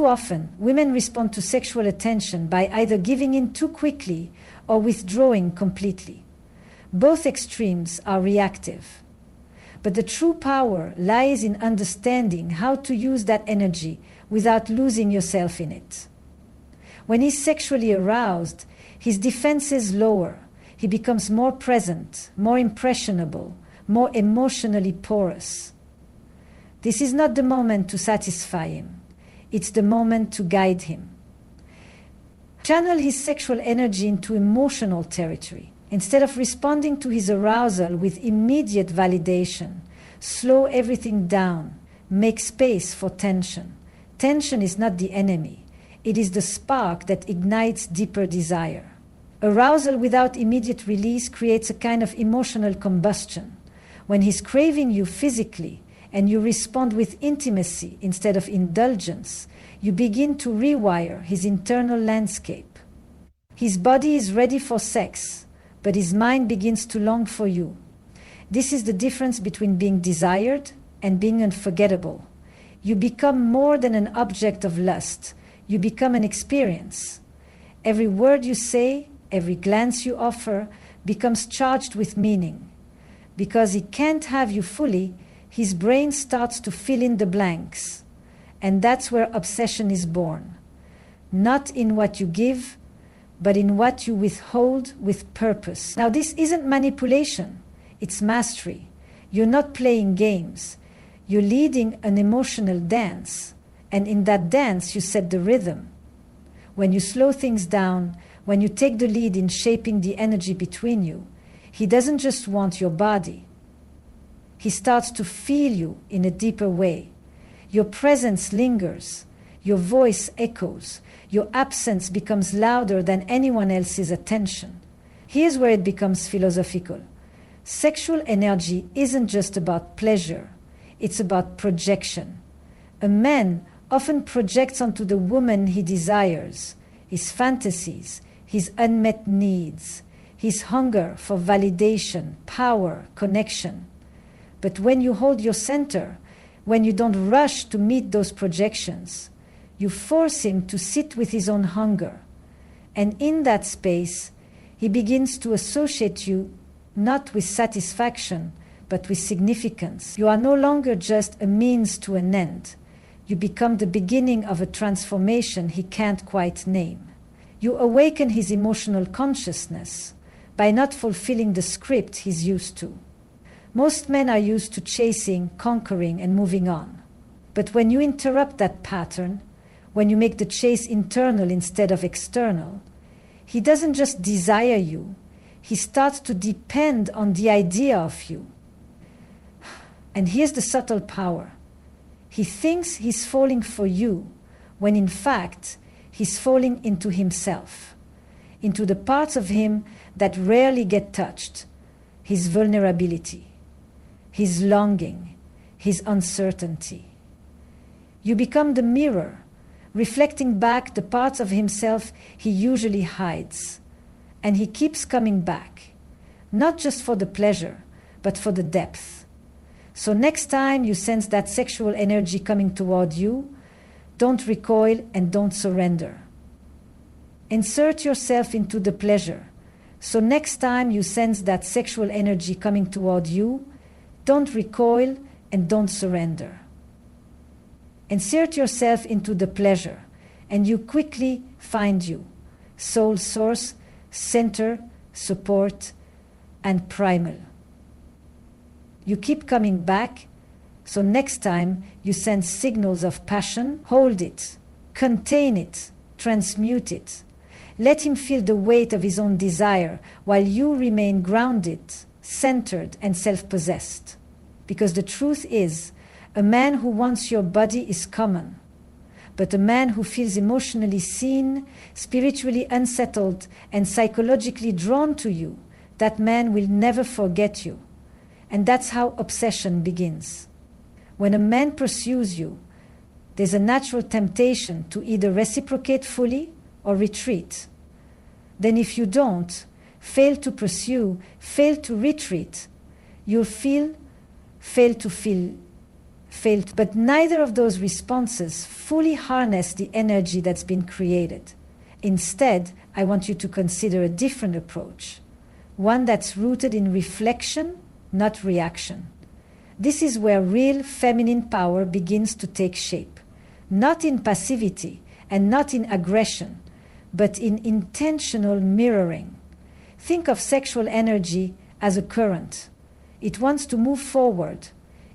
Too often, women respond to sexual attention by either giving in too quickly or withdrawing completely. Both extremes are reactive. But the true power lies in understanding how to use that energy without losing yourself in it. When he's sexually aroused, his defenses lower. He becomes more present, more impressionable, more emotionally porous. This is not the moment to satisfy him. It's the moment to guide him. Channel his sexual energy into emotional territory. Instead of responding to his arousal with immediate validation, slow everything down. Make space for tension. Tension is not the enemy. It is the spark that ignites deeper desire. Arousal without immediate release creates a kind of emotional combustion. When he's craving you physically, and you respond with intimacy instead of indulgence, you begin to rewire his internal landscape. His body is ready for sex, but his mind begins to long for you. This is the difference between being desired and being unforgettable. You become more than an object of lust. You become an experience. Every word you say, every glance you offer, becomes charged with meaning. Because he can't have you fully, his brain starts to fill in the blanks. And that's where obsession is born. Not in what you give, but in what you withhold with purpose. Now, this isn't manipulation. It's mastery. You're not playing games. You're leading an emotional dance. And in that dance, you set the rhythm. When you slow things down, when you take the lead in shaping the energy between you, he doesn't just want your body. He starts to feel you in a deeper way. Your presence lingers. Your voice echoes. Your absence becomes louder than anyone else's attention. Here's where it becomes philosophical. Sexual energy isn't just about pleasure. It's about projection. A man often projects onto the woman he desires, his fantasies, his unmet needs, his hunger for validation, power, connection. But when you hold your center, when you don't rush to meet those projections, you force him to sit with his own hunger. And in that space, he begins to associate you not with satisfaction, but with significance. You are no longer just a means to an end. You become the beginning of a transformation he can't quite name. You awaken his emotional consciousness by not fulfilling the script he's used to. Most men are used to chasing, conquering, and moving on. But when you interrupt that pattern, when you make the chase internal instead of external, he doesn't just desire you, he starts to depend on the idea of you. And here's the subtle power. He thinks he's falling for you, when in fact, he's falling into himself, into the parts of him that rarely get touched, his vulnerability, his longing, his uncertainty. You become the mirror, reflecting back the parts of himself he usually hides. And he keeps coming back, not just for the pleasure, but for the depth. So next time you sense that sexual energy coming toward you, don't recoil and don't surrender. Insert yourself into the pleasure. So next time you sense that sexual energy coming toward you, don't recoil and don't surrender. Insert yourself into the pleasure, and you quickly find you, soul source, center, support, and primal. You keep coming back, so next time you sense signals of passion, hold it, contain it, transmute it. Let him feel the weight of his own desire while you remain grounded, centered, and self-possessed. Because the truth is, a man who wants your body is common. But a man who feels emotionally seen, spiritually unsettled, and psychologically drawn to you, that man will never forget you. And that's how obsession begins. When a man pursues you, there's a natural temptation to either reciprocate fully or retreat. Then if you don't, fail to pursue, fail to retreat, you'll fail to feel failed, but neither of those responses fully harness the energy that's been created. Instead, I want you to consider a different approach, one that's rooted in reflection, not reaction. This is where real feminine power begins to take shape, not in passivity and not in aggression, but in intentional mirroring. Think of sexual energy as a current. It wants to move forward.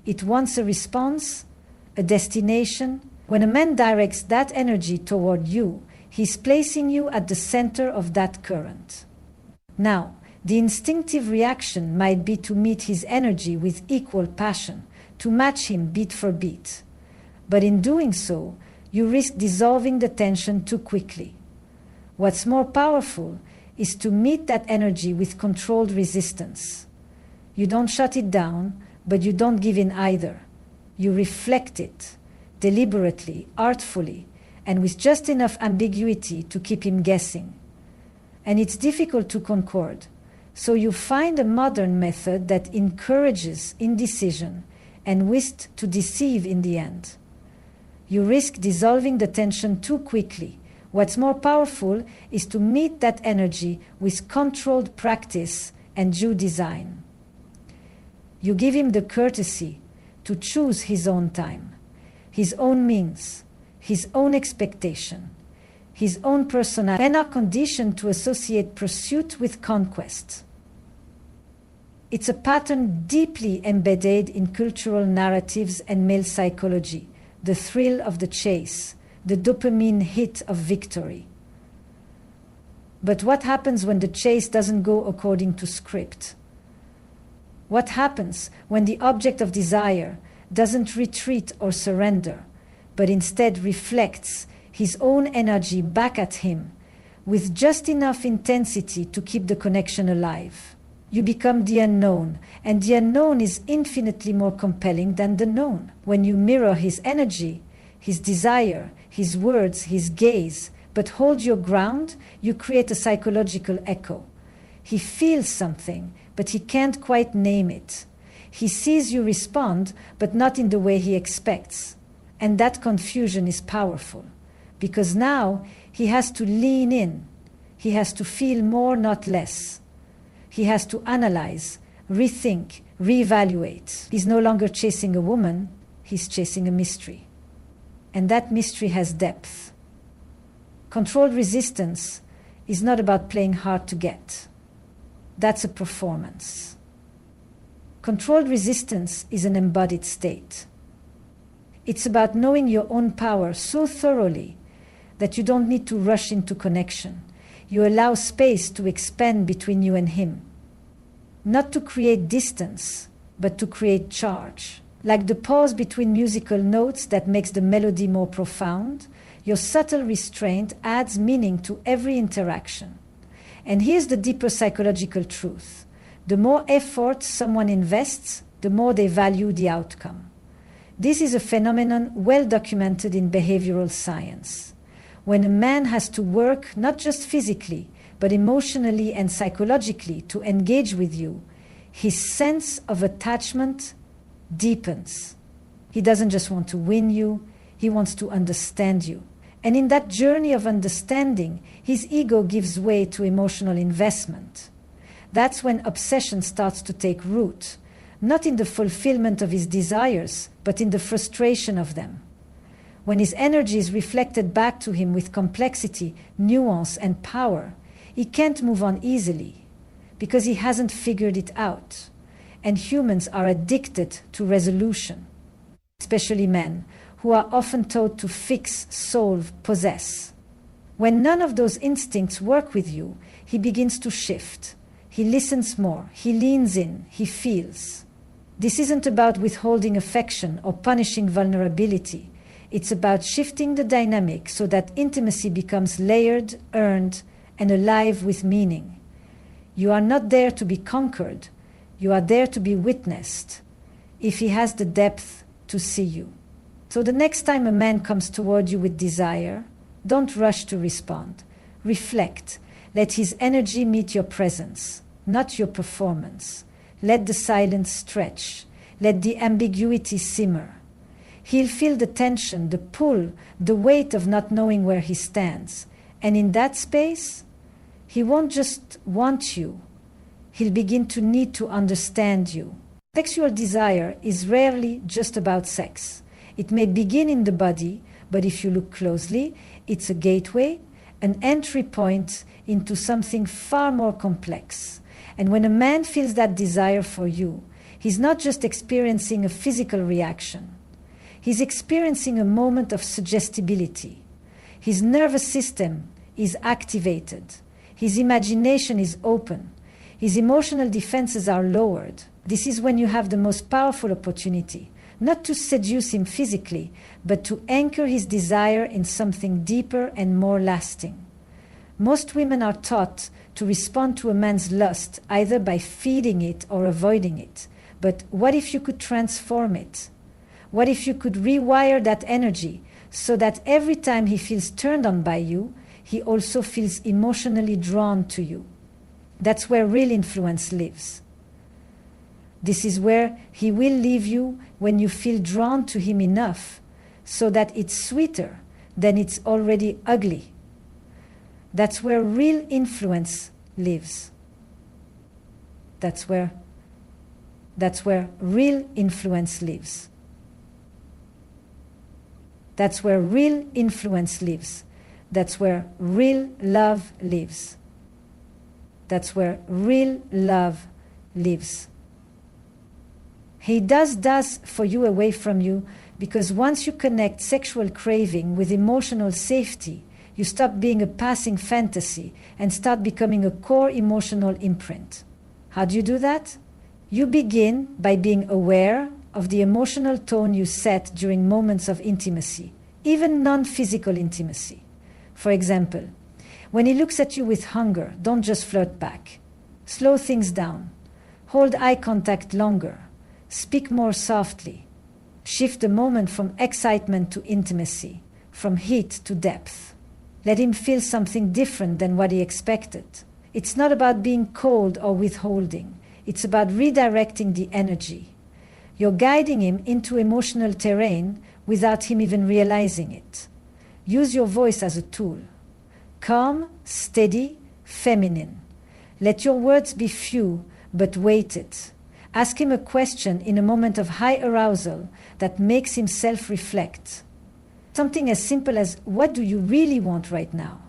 It wants a response, a destination. When a man directs that energy toward you, he's placing you at the center of that current. Now, the instinctive reaction might be to meet his energy with equal passion, to match him beat for beat. But in doing so, you risk dissolving the tension too quickly. What's more powerful is to meet that energy with controlled resistance. You don't shut it down, but you don't give in either. You reflect it, deliberately, artfully, and with just enough ambiguity to keep him guessing. And it's difficult to concord, so you find a modern method that encourages indecision and wished to deceive in the end. You risk dissolving the tension too quickly. What's more powerful is to meet that energy with controlled practice and due design. You give him the courtesy to choose his own time, his own means, his own expectation, his own personality. Men are conditioned to associate pursuit with conquest. It's a pattern deeply embedded in cultural narratives and male psychology, the thrill of the chase, the dopamine hit of victory. But what happens when the chase doesn't go according to script? What happens when the object of desire doesn't retreat or surrender, but instead reflects his own energy back at him with just enough intensity to keep the connection alive? You become the unknown, and the unknown is infinitely more compelling than the known. When you mirror his energy, his desire, his words, his gaze, but hold your ground, you create a psychological echo. He feels something, but he can't quite name it. He sees you respond, but not in the way he expects. And that confusion is powerful, because now he has to lean in. He has to feel more, not less. He has to analyze, rethink, reevaluate. He's no longer chasing a woman, he's chasing a mystery. And that mystery has depth. Controlled resistance is not about playing hard to get. That's a performance. Controlled resistance is an embodied state. It's about knowing your own power so thoroughly that you don't need to rush into connection. You allow space to expand between you and him. Not to create distance, but to create charge. Like the pause between musical notes that makes the melody more profound, your subtle restraint adds meaning to every interaction. And here's the deeper psychological truth. The more effort someone invests, the more they value the outcome. This is a phenomenon well documented in behavioral science. When a man has to work not just physically, but emotionally and psychologically to engage with you, his sense of attachment deepens. He doesn't just want to win you, he wants to understand you. And in that journey of understanding, his ego gives way to emotional investment. That's when obsession starts to take root, not in the fulfillment of his desires, but in the frustration of them. When his energy is reflected back to him with complexity, nuance, and power, he can't move on easily because he hasn't figured it out. And humans are addicted to resolution, especially men, who are often taught to fix, solve, possess. When none of those instincts work with you, he begins to shift. He listens more, he leans in, he feels. This isn't about withholding affection or punishing vulnerability. It's about shifting the dynamic so that intimacy becomes layered, earned, and alive with meaning. You are not there to be conquered. You are there to be witnessed, if he has the depth to see you. So the next time a man comes toward you with desire, don't rush to respond. Reflect. Let his energy meet your presence, not your performance. Let the silence stretch. Let the ambiguity simmer. He'll feel the tension, the pull, the weight of not knowing where he stands. And in that space, he won't just want you. He'll begin to need to understand you. Sexual desire is rarely just about sex. It may begin in the body, but if you look closely, it's a gateway, an entry point into something far more complex. And when a man feels that desire for you, he's not just experiencing a physical reaction. He's experiencing a moment of suggestibility. His nervous system is activated. His imagination is open. His emotional defenses are lowered. This is when you have the most powerful opportunity, not to seduce him physically, but to anchor his desire in something deeper and more lasting. Most women are taught to respond to a man's lust either by feeding it or avoiding it. But what if you could transform it? What if you could rewire that energy so that every time he feels turned on by you, he also feels emotionally drawn to you? That's where real influence lives. This is where he will leave you when you feel drawn to him enough so that it's sweeter than it's already ugly. That's where real influence lives. That's where real influence lives. That's where real influence lives. That's where real love lives. That's where real love lives. He does for you away from you because once you connect sexual craving with emotional safety, you stop being a passing fantasy and start becoming a core emotional imprint. How do you do that? You begin by being aware of the emotional tone you set during moments of intimacy, even non-physical intimacy. For example, when he looks at you with hunger, don't just flirt back. Slow things down. Hold eye contact longer. Speak more softly. Shift the moment from excitement to intimacy, from heat to depth. Let him feel something different than what he expected. It's not about being cold or withholding. It's about redirecting the energy. You're guiding him into emotional terrain without him even realizing it. Use your voice as a tool. Calm, steady, feminine. Let your words be few, but weighted. Ask him a question in a moment of high arousal that makes him self-reflect. Something as simple as, what do you really want right now?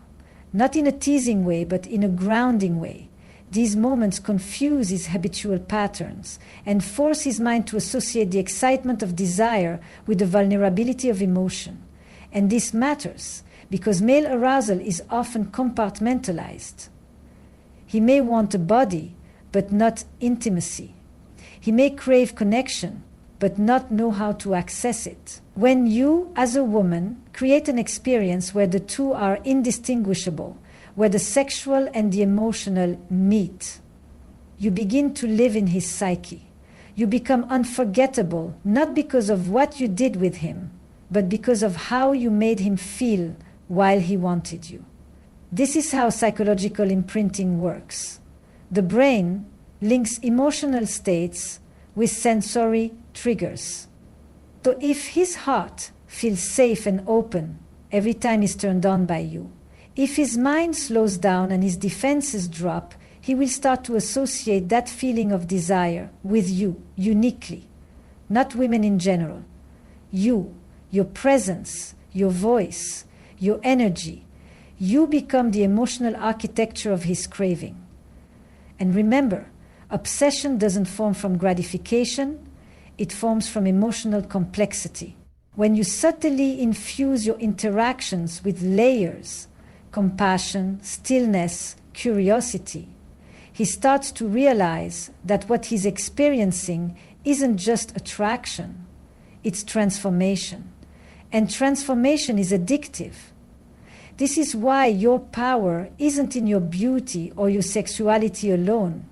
Not in a teasing way, but in a grounding way. These moments confuse his habitual patterns and force his mind to associate the excitement of desire with the vulnerability of emotion. And this matters because male arousal is often compartmentalized. He may want a body, but not intimacy. He may crave connection, but not know how to access it. When you, as a woman, create an experience where the two are indistinguishable, where the sexual and the emotional meet, you begin to live in his psyche. You become unforgettable, not because of what you did with him, but because of how you made him feel while he wanted you. This is how psychological imprinting works. The brain links emotional states with sensory triggers. So if his heart feels safe and open every time he's turned on by you, if his mind slows down and his defenses drop, he will start to associate that feeling of desire with you uniquely, not women in general. You, your presence, your voice, your energy, you become the emotional architecture of his craving. And remember, obsession doesn't form from gratification, it forms from emotional complexity. When you subtly infuse your interactions with layers, compassion, stillness, curiosity, he starts to realize that what he's experiencing isn't just attraction, it's transformation. And transformation is addictive. This is why your power isn't in your beauty or your sexuality alone.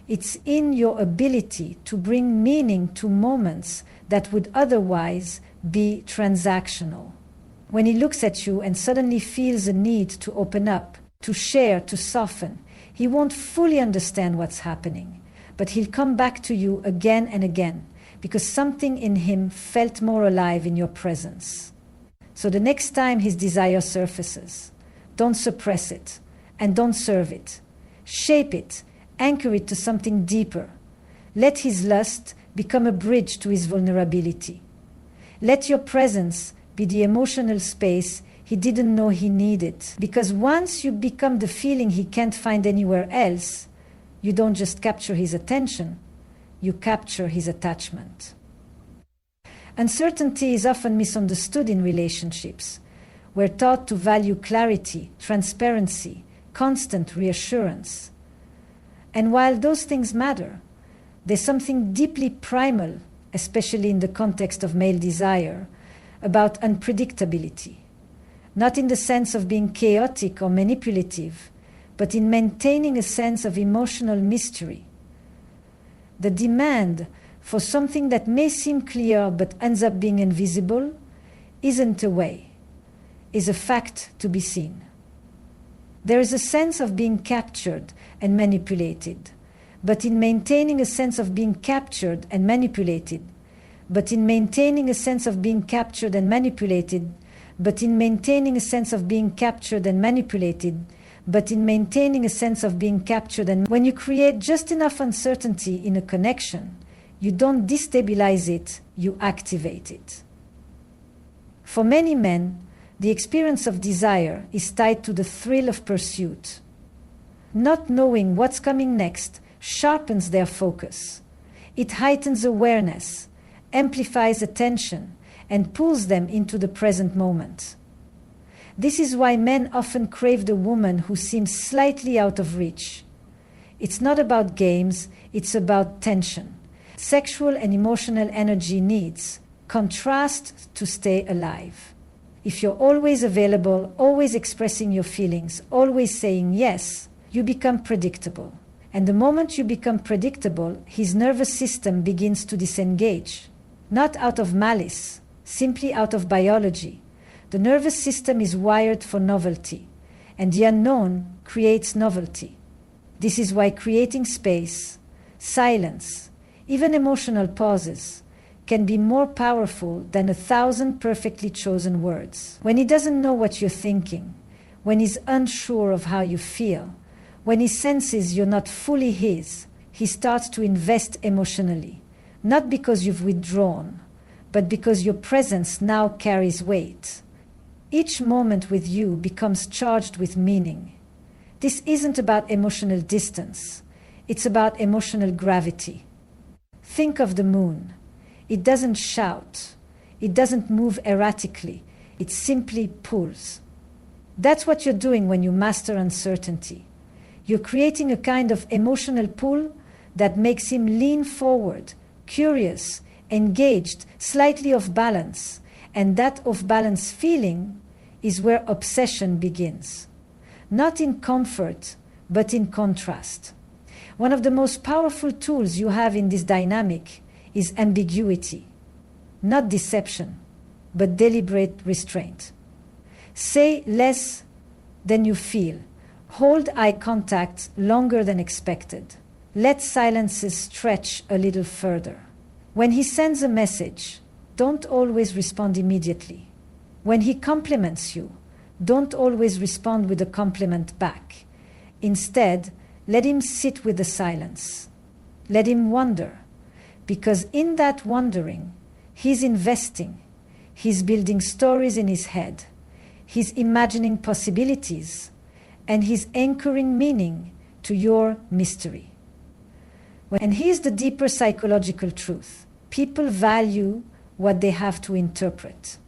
It's in your ability to bring meaning to moments that would otherwise be transactional. When he looks at you and suddenly feels a need to open up, to share, to soften, he won't fully understand what's happening, but he'll come back to you again and again because something in him felt more alive in your presence. So the next time his desire surfaces, don't suppress it and don't serve it. Shape it, anchor it to something deeper. Let his lust become a bridge to his vulnerability. Let your presence be the emotional space he didn't know he needed. Because once you become the feeling he can't find anywhere else, you don't just capture his attention, you capture his attachment. Uncertainty is often misunderstood in relationships. We're taught to value clarity, transparency, constant reassurance. And while those things matter, there's something deeply primal, especially in the context of male desire, about unpredictability. Not in the sense of being chaotic or manipulative, but in maintaining a sense of emotional mystery. The demand for something that may seem clear but ends up being invisible isn't a way, is a fact to be seen. There is a sense of being captured and manipulated, but in maintaining a sense of being captured and manipulated, but in maintaining a sense of being captured and manipulated, but in maintaining a sense of being captured and manipulated, but in maintaining a sense of being captured. And when you create just enough uncertainty in a connection, you don't destabilize it, you activate it. For many men, the experience of desire is tied to the thrill of pursuit. Not knowing what's coming next sharpens their focus. It heightens awareness, amplifies attention, and pulls them into the present moment. This is why men often crave the woman who seems slightly out of reach. It's not about games, it's about tension. Sexual and emotional energy needs contrast to stay alive. If you're always available, always expressing your feelings, always saying yes, you become predictable. And the moment you become predictable, his nervous system begins to disengage. Not out of malice, simply out of biology. The nervous system is wired for novelty, and the unknown creates novelty. This is why creating space, silence, even emotional pauses can be more powerful than 1,000 perfectly chosen words. When he doesn't know what you're thinking, when he's unsure of how you feel, when he senses you're not fully his, he starts to invest emotionally, not because you've withdrawn, but because your presence now carries weight. Each moment with you becomes charged with meaning. This isn't about emotional distance. It's about emotional gravity. Think of the moon. It doesn't shout. It doesn't move erratically. It simply pulls. That's what you're doing when you master uncertainty. You're creating a kind of emotional pull that makes him lean forward, curious, engaged, slightly off balance. And that off-balance feeling is where obsession begins. Not in comfort, but in contrast. One of the most powerful tools you have in this dynamic is ambiguity. Not deception, but deliberate restraint. Say less than you feel. Hold eye contact longer than expected. Let silences stretch a little further. When he sends a message, don't always respond immediately. When he compliments you, don't always respond with a compliment back. Instead, let him sit with the silence. Let him wonder, because in that wondering, he's investing. He's building stories in his head. He's imagining possibilities, and he's anchoring meaning to your mystery. And here's the deeper psychological truth. People value what they have to interpret.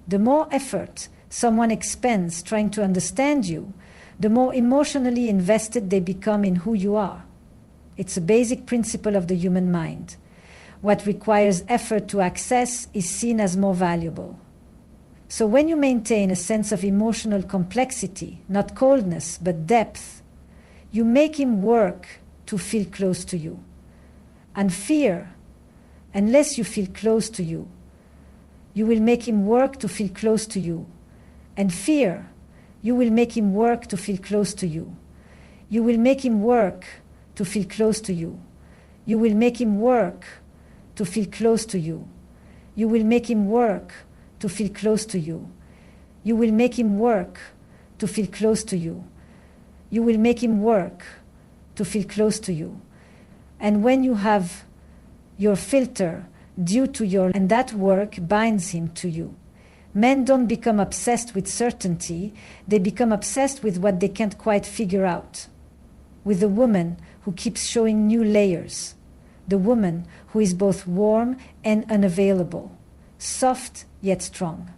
The more effort someone expends trying to understand you, the more emotionally invested they become in who you are. It's a basic principle of the human mind. What requires effort to access is seen as more valuable. So when you maintain a sense of emotional complexity, not coldness, but depth, you make him work to feel close to you. And fear, unless you feel close to you, you will make him work to feel close to you. And fear, you will make him work to feel close to you. You will make him work to feel close to you. You will make him work to feel close to you. You will make him work to feel close to you. You will make him work to feel close to you. You will make him work to feel close to you. And when you have your filter due to your, and that work binds him to you. Men don't become obsessed with certainty, they become obsessed with what they can't quite figure out. With the woman who keeps showing new layers. The woman who is both warm and unavailable, soft yet strong,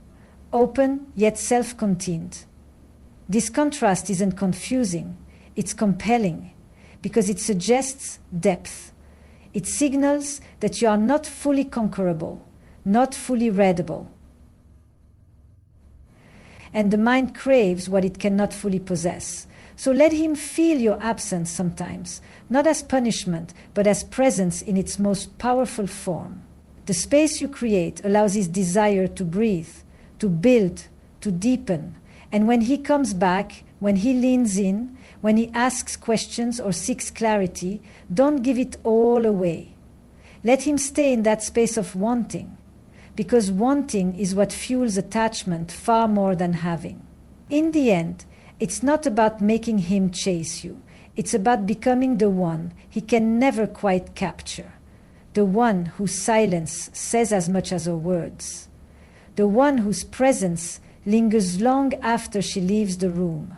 open yet self-contained. This contrast isn't confusing, it's compelling, because it suggests depth. It signals that you are not fully conquerable, not fully readable. And the mind craves what it cannot fully possess. So let him feel your absence sometimes, not as punishment, but as presence in its most powerful form. The space you create allows his desire to breathe, to build, to deepen. And when he comes back, when he leans in, when he asks questions or seeks clarity, don't give it all away. Let him stay in that space of wanting, because wanting is what fuels attachment far more than having. In the end, it's not about making him chase you. It's about becoming the one he can never quite capture, the one whose silence says as much as her words, the one whose presence lingers long after she leaves the room,